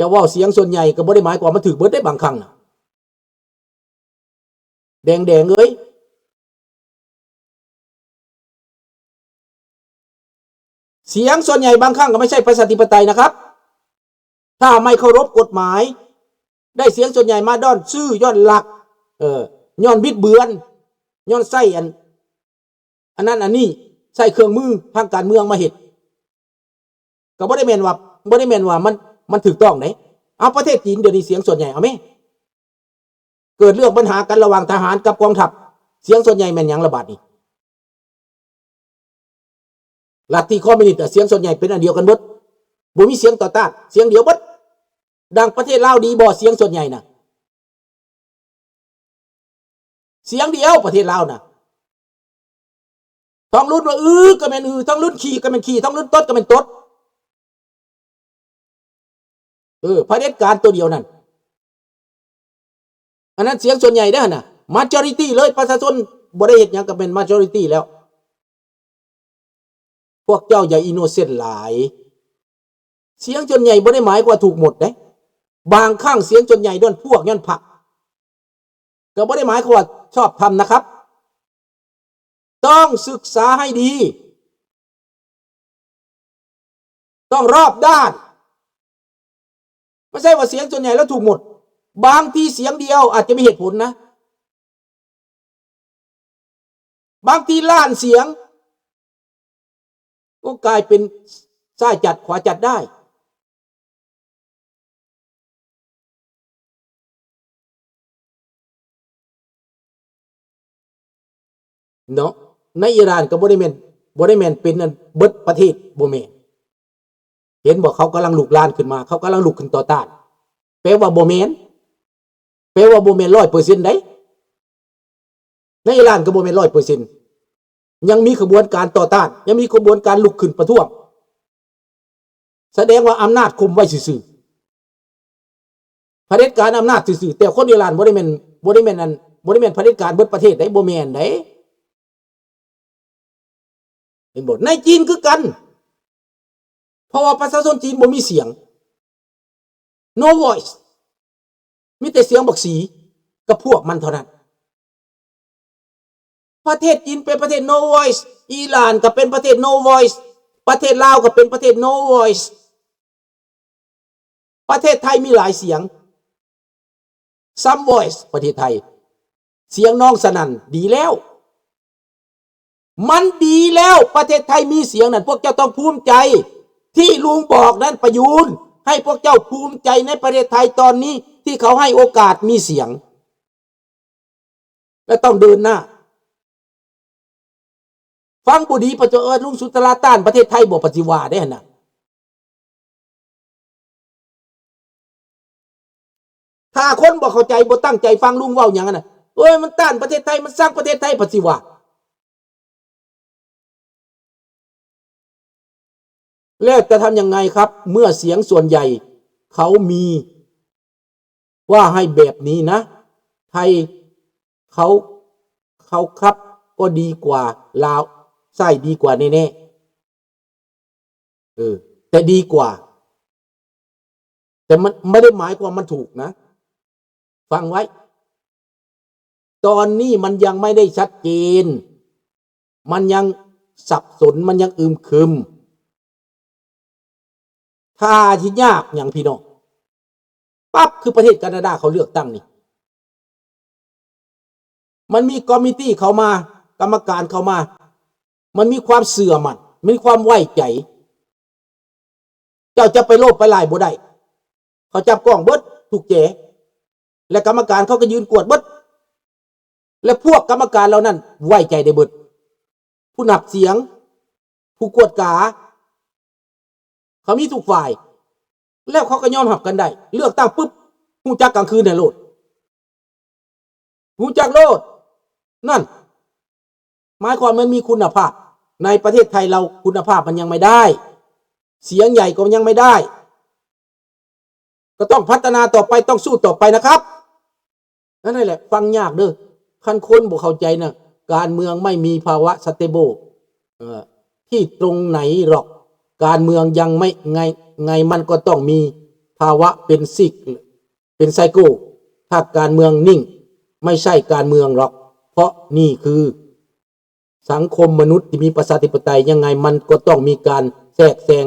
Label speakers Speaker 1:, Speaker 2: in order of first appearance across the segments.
Speaker 1: จะว่าเสียงส่วนใหญ่ก็บ่ได้หมายความมันถือเบิดได้บางครั้งนะแดงเอ้ยเสียงส่วนใหญ่บางครั้งก็ไม่ใช่ประชาธิปไตยนะครับถ้าไม่เคารพกฎหมายได้เสียงส่วนใหญ่มาด้อนซื่อย้อนหลักย้อนบิดเบือนย้อนไส้อันนั้นอันนี้ใส่เครื่องมือทางการเมืองมาเฮ็ดก็บ่ได้แม่นว่ามันถูกต้องไหนเอาประเทศจีนเดี๋ยวนี้เสียงส่วนใหญ่เอาไหมเกิดเรื่องปัญหากันระหว่างทหารกับกองทัพเสียงส่วนใหญ่แม่นหยังระบาดนี่ลัทธิคอมมิวนิสต์เสียงส่วนใหญ่เป็นอันเดียวกันหมดบ่มีเสียงต่อต้านเสียงเดียวหมดดังประเทศลาวดีบ่เสียงส่วนใหญ่น่ะเสียงเดียวประเทศลาวน่ะท้องรุ่นว่าก็แม่นท้องรุ่นขี่ก็แม่นขี่ท้องรุ่นตดก็แม่นตดเผด็จการตัวเดียวนั่นอันนั้นเสียงส่วนใหญ่เด้อน่ะ majority เลยประชาชนบ่ได้เฮ็ดหยังก็เป็น majority แล้วพวกเจ้าอย่าอินโนเซนต์หลายเสียงส่วนใหญ่บ่ได้หมายว่าถูกหมดเด้บางครั้งเสียงส่วนใหญ่ด้วนพวกย้อนผักก็บ่ได้หมายว่าชอบทำนะครับต้องศึกษาให้ดีต้องรอบด้านไม่ใช่ว่าเสียงส่วนใหญ่แล้วถูกหมดบางทีเสียงเดียวอาจจะมีเหตุผลนะบางทีล้านเสียงก็กลายเป็นซ้ายจัดขวาจัดได้เนาะในอิหร่านก็บ่ได้แม่นเป็นเบิดประเทศบ่แม่นเห็นบอกเขากำลังลุกลานขึ้นมาเขากำลังลุกขึ้นต่อต้านแปลว่าบ่แม่น100%ได้ในอิหร่านก็บ่แม่น 100% ยังมีขบวนการต่อต้านยังมีขบวนการลุกขึ้นประท้วงแสดงว่าอำนาจคุมไว้ซื่อๆเผด็จการอำนาจซื่อๆแต่คนอิหร่านบ่ได้แม่นเผด็จการเบิดประเทศได้บ่แม่นได้เห็นบ่ในจีนคือกันเพราะว่าประชาชนจีนบ่มีเสียง no voice มีแต่เสียงบักสีกับพวกมันเท่านั้นประเทศจีนเป็นประเทศ no voice อิหร่านก็เป็นประเทศ no voice ประเทศลาวก็เป็นประเทศ no voice ประเทศไทยมีหลายเสียง some voice ประเทศไทยเสียงน้องสนั่นดีแล้วมันดีแล้วประเทศไทยมีเสียงนั่นพวกเจ้าต้องภูมิใจที่ลุงบอกนั้นประยูนให้พวกเจ้าภูมิใจในประเทศไทยตอนนี้ที่เขาให้โอกาสมีเสียงและต้องเดินหน้าฟังบุดีประเจิดลุงสุตราต้านประเทศไทยบอกปฏิวาได้หนะถ้าคนบอกเข้าใจบ่ตั้งใจฟังลุงเว้าอย่างนั้นน่ะมันต้านประเทศไทยมันสร้างประเทศไทยปฏิวาแล้วจะทำยังไงครับเมื่อเสียงส่วนใหญ่เขามีว่าให้แบบนี้นะไทยเขาครับก็ดีกว่าลาวใช่ดีกว่าแน่ๆแต่ดีกว่าแต่มันไม่ได้หมายความมันถูกนะฟังไว้ตอนนี้มันยังไม่ได้ชัดเจนมันยังสับสนมันยังอึมครึมถ้าที่ยากอย่างพี่น้องปั๊บคือประเทศแคนาดาเขาเลือกตั้งนี่มันมีคอมมิตี้เขามากรรมการเขามามันมีความเสื่อมันมีความไว้ใจเจ้าจะไปโลภไปลายบ่ได้เขาจับกล้องเบิดถูกแจและกรรมการเขาก็ยืนกวดเบิดและพวกกรรมการเหล่านั้นไว้ใจได้เบิดผู้นับเสียงผู้กวดกาเขามีทุกฝ่ายแล้วเขาก็ยอมรับกันได้เลือกตั้งปุ๊บฮู้จักกลางคืนเนี่ยโลดฮู้จักโลดนั่นหมายความมันมีคุณภาพในประเทศไทยเราคุณภาพมันยังไม่ได้เสียงใหญ่ก็ยังไม่ได้ก็ต้องพัฒนาต่อไปต้องสู้ต่อไปนะครับนั่นแหละฟังยากเด้อคันคนบ่เข้าใจนะการเมืองไม่มีภาวะสเตเบิลที่ตรงไหนหรอกการเมืองยังไม่ไงมันก็ต้องมี ภาวะเป็นซิกเป็นไซโก้ถ้าการเมืองนิ่งไม่ใช่การเมืองหรอกเพราะนี่คือสังคมมนุษย์ที่มีประชาธิปไตยยังไงมันก็ต้องมีการแทรกแซง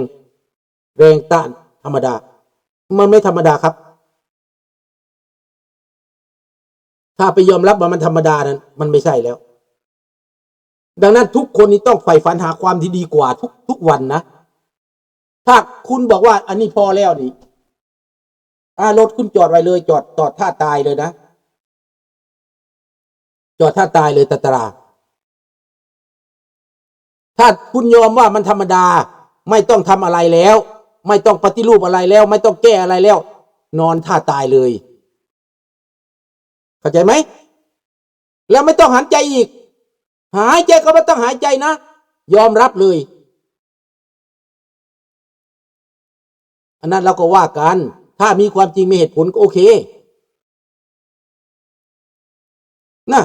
Speaker 1: แรงต้านธรรมดามันไม่ธรรมดาครับถ้าไปยอมรับว่ามันธรรมดานั้นมันไม่ใช่แล้วดังนั้นทุกคนนี้ต้องใฝ่ฝันหาความที่ดีกว่าทุกวันนะถ้าคุณบอกว่าอันนี้พอแล้วนี่รถคุณจอดไว้เลยจอดท่าตายเลยนะจอดท่าตายเลยตราถ้าคุณยอมว่ามันธรรมดาไม่ต้องทำอะไรแล้วไม่ต้องปฏิรูปอะไรแล้วไม่ต้องแก้อะไรแล้วนอนท่าตายเลยเข้าใจไหมแล้วไม่ต้องหายใจอีกหายใจก็ไม่ต้องหายใจนะยอมรับเลยอันนั้นเราก็ว่ากันถ้ามีความจริงมีเหตุผลก็โอเคนะ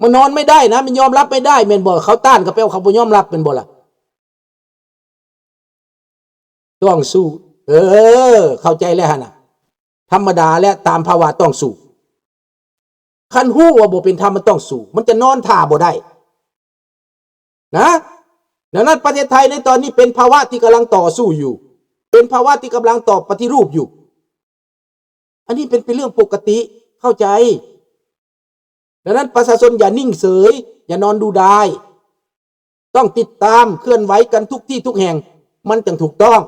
Speaker 1: มันนอนไม่ได้นะมันยอมรับไม่ได้เป็นบ่เขาต้านกับเปลเขาบ่ยอมรับเป็นบ่ล่ะต้องสู้เข้าใจแล้วนะธรรมดาและตามภาวะต้องสู้คันหู้ว่าบ่เป็นธรรมมันต้องสู้มันจะนอนท่าบ่ได้นะดังนั้นประเทศไทยในตอนนี้เป็นภาวะที่กำลังต่อสู้อยู่เป็นภาวะที่กำลังต่อปฏิรูปอยู่อันนี้เป็นเรื่องปกติเข้าใจดังนั้นประชาชนอย่านิ่งเฉยอย่านอนดูได้ต้องติดตามเคลื่อนไหวกันทุกที่ทุกแห่งมันจึงถูกต้อง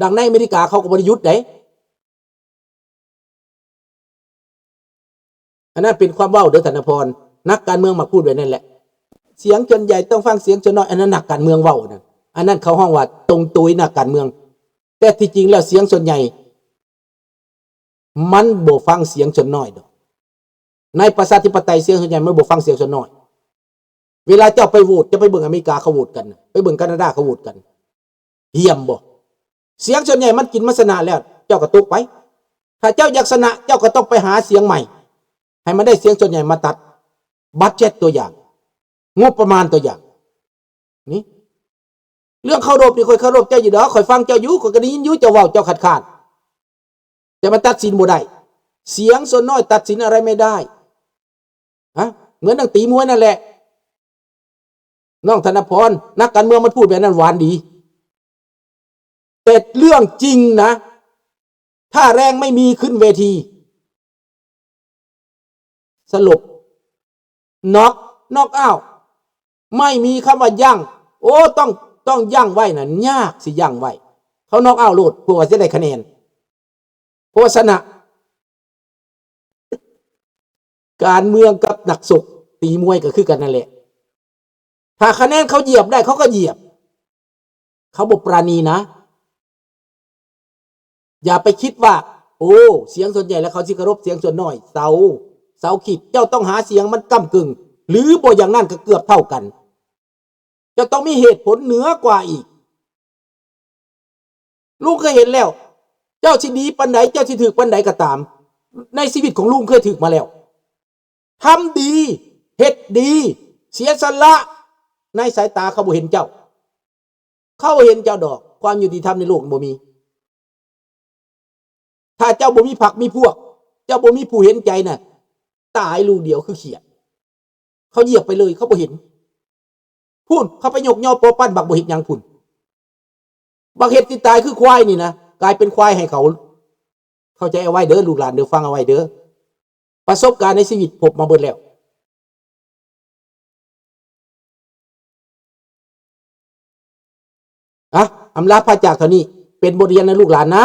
Speaker 1: ดังในอเมริกาเขาก็บริยุทธ์ไหนอันนั้นเป็นความเว้าเด้อธนพรนักการเมืองมาพูดไว้นั่นแหละเสียงจนใหญ่ต้องฟังเสียงจนน้อยอันนั้นนักการเมืองเว้านั่นอันนั้นเขาห้องว่าตรงตุยนักการเมืองแต่ที่จริงแล้วเสียงส่วนใหญ่มันบ่ฟังเสียงส่วนน้อยดอกในประชาธิปไตยเสียงส่วนใหญ่มันบ่ฟังเสียงส่วนน้อยเวลาเจ้าไปโหวตจะไปเบิ่งอเมริกาเขาโหวตกันไปเบิ่งแคนาดาเขาโหวตกันเยี่ยมบ่เสียงส่วนใหญ่มันกินมัสนะแล้วเจ้าก็ตกไปถ้าเจ้าอยากชนะเจ้าก็ต้องไปหาเสียงใหม่ให้มันได้เสียงส่วนใหญ่มาตัดบัดเจ็ตตัวอย่างงบประมาณตัวอย่างนี่เรื่องเคารพนี่ค่อยเคารพเจ้าอยู่ดอกค่อยฟังเจ้าอยู่ค่อยก็ได้ยินอยู่เจ้าเว้าเจ้าขัดข้านแต่มันตัดสินบ่ได้เสียงส่วนน้อยตัดสินอะไรไม่ได้เหมือนนักตีมวยนั่นแหละน้องธนพรนักการเมืองมันพูดแบบนั้นหวานดีแต่เรื่องจริงนะถ้าแรงไม่มีขึ้นเวทีสลบน็อกอ้าวไม่มีคำว่ายั่งโอ้ต้องยั่งไว้นะยากสิยั่งไว้เขาน็อกอ้าวโลดเพื่อว่าจะได้คะแนนเพราะชนะการเมืองกับนักศกตีมวยก็คือกันนั่นแหละถ้าคะแนนเขาเหยียบได้เขาก็เหยียบเขาบอกปราณีนะอย่าไปคิดว่าโอ้เสียงส่วนใหญ่แล้วเขาสิเคารพเสียงส่วนน้อยเสาขีดเจ้าต้องหาเสียงมันก้ำกึ่งหรือบ่อย่างนั้นก็เกือบเท่ากันจะต้องมีเหตุผลเหนือกว่าอีกลุงเคยเห็นแล้วเจ้าสิดีปันไหนเจ้าสิถึกปันไหนก็ตามในชีวิตของลุงเคยถึกมาแล้วทำดีเฮ็ดดีเสียสละในสายตาเขาบ่เห็นเจ้าเขาเห็นเจ้าดอกความยุติธรรมในโลกบ่มีถ้าเจ้าบ่มีผักมีพวกเจ้าบ่มีผู้เห็นใจน่ะตายลูกเดียวคือเขียดเขาเหยียบไปเลยเขาบ่เห็นพูดเขาไปยกย่อโปปั้นบักบ่เห็นยังพุ่นบักเห็ดที่ตายคือควายนี่นะกลายเป็นควายให้เขาเข้าใจเอาไว้เด้อลูกหลานเด้อฟังเอาไว้เด้อประสบการณ์ในชีวิตผมมาเบิดแล้วอำลาพระจากเท่านี้เป็นบทเรียนนะลูกหลานนะ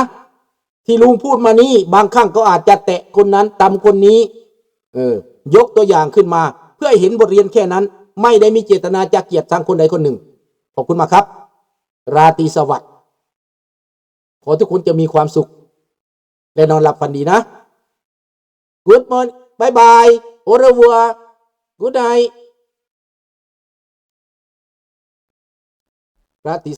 Speaker 1: ที่ลุงพูดมานี้บางครั้งก็อาจจะแตะคนนั้นตำคนนี้ยกตัวอย่างขึ้นมาเพื่อให้เห็นบทเรียนแค่นั้นไม่ได้มีเจตนาจะเกลียดชังคนใดคนหนึ่งขอบคุณมากครับราตรีสวัสดิ์ขอทุกคนจะมีความสุขและนอนหลับฝันดีนะ Good morning bye bye au revoir good night ราตรี